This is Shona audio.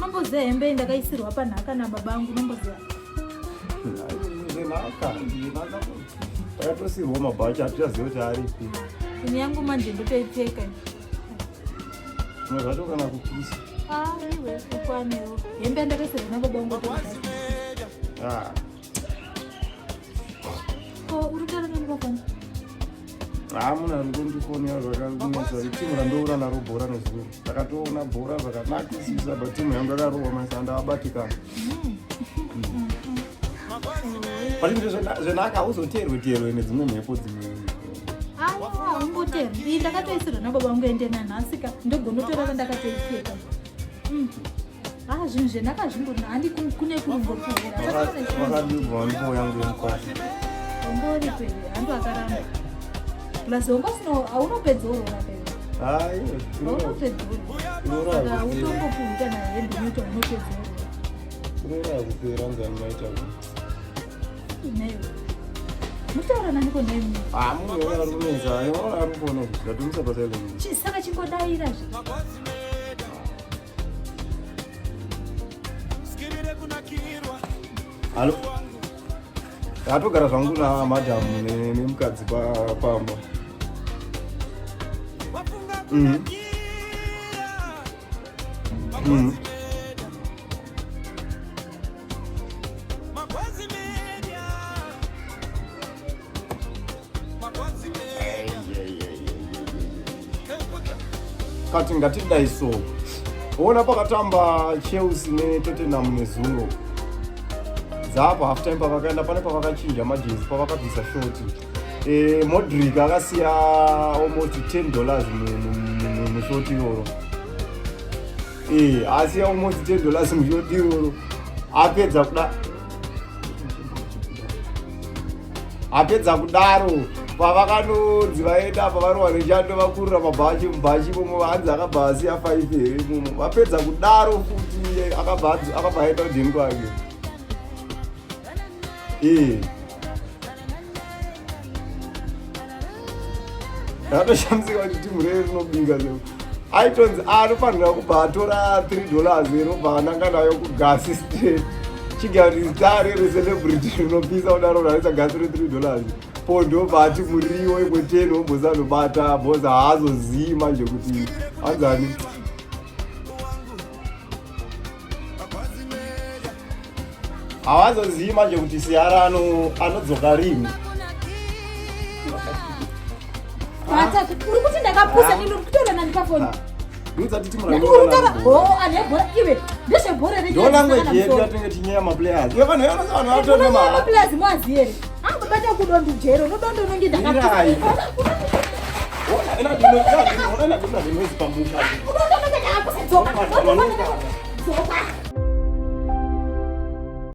unomboziva hembe ndakaisirwa paNhaka nababa vangu unomboziva? Nhaka takatosirwa mabhachi hatichaziva kuti aripi. Ini yangu manje ndotoipfeka. Zvimwe zvacho kana kupisa. Iwe ukwanewo. Hembe ndakaisirwa nababa vangu uri kutaura nani pafoni? Munhu ari kundifonera zvakanesa. Timu randoura naro bhora nezuva. Takatoona bhora zvakanakisisa but timu yangu yakarohwa maisa ndavabatikana. Pazvinhu zvenhaka hauzoteerwe nedzimwe mhepo dzimwe. Ungoteerwa. Iyi ndakatoisirwa nababa vangu ende nanhasika ndogonotora vandakatoipfeka. Zvinhu zvenhaka zvimbori handi kune kungopuhura. Vakadirwa ndipo yangu yemukwasha. Umbori kwere handu akaramba. Plus haunopedza urora kwere. Haunopedza urora. Saka utombopuhuta naye ndinoita unopedza urora. Urora kupera nzani maita kuti. Neyo. Mutaura naniko neyo. Munhu ari kunetsa. Aiona ari kuona kuti ndatomisa pasilent. Saka chingodaira zve. Halo. Tatogara zvangu namadhamu nemukadzi pamba. Kati ngatidai so. Ona pakatamba Chelsea neTottenham nezuro. Dzapa half time pavakaenda pane pavakachinja majezi pavakabvisa shoti. Modric akasiya almost $10 mushoti iroro. Asiya almost $10 mushoti iroro. Apedza kudaro pavakanodzi vaenda pavarwa nechando vakurira mabhachi mubhachi momwe vanzi akabva asiya 5 here imomo. Vapedza kudaro futi akabva aenda kudheni kwake. Ndakatoshamsika kuti timu rero rinobinga zvo. Aitonzi anofanira kubva atora $3 rinobva ananga nayo kugasi state. Chigarizitare recelebrity rinopisa kudaro rarisa gasi $3. Pondo bati muriwo imwe 10 womboza nobata boza haazozii manje kuti anzani. Havazozii manje kuti Siyara anodzoka rini. Uri kuti ndakapusa ndiri kutora nani pafoni. Ndizati timu rangu. Anebhora iwe. Ndezvebhora reje. Ndolangwe yedu yatinge tinyeya maplayers. Iwe vanhu yona vanhu vatorwa mara. Maplayers mwaziere. Bata kudondu jero nodondo nonge ndakapusa. Ona ndino ndinozi pamusha. Unondo nonge ndakapusa dzoka.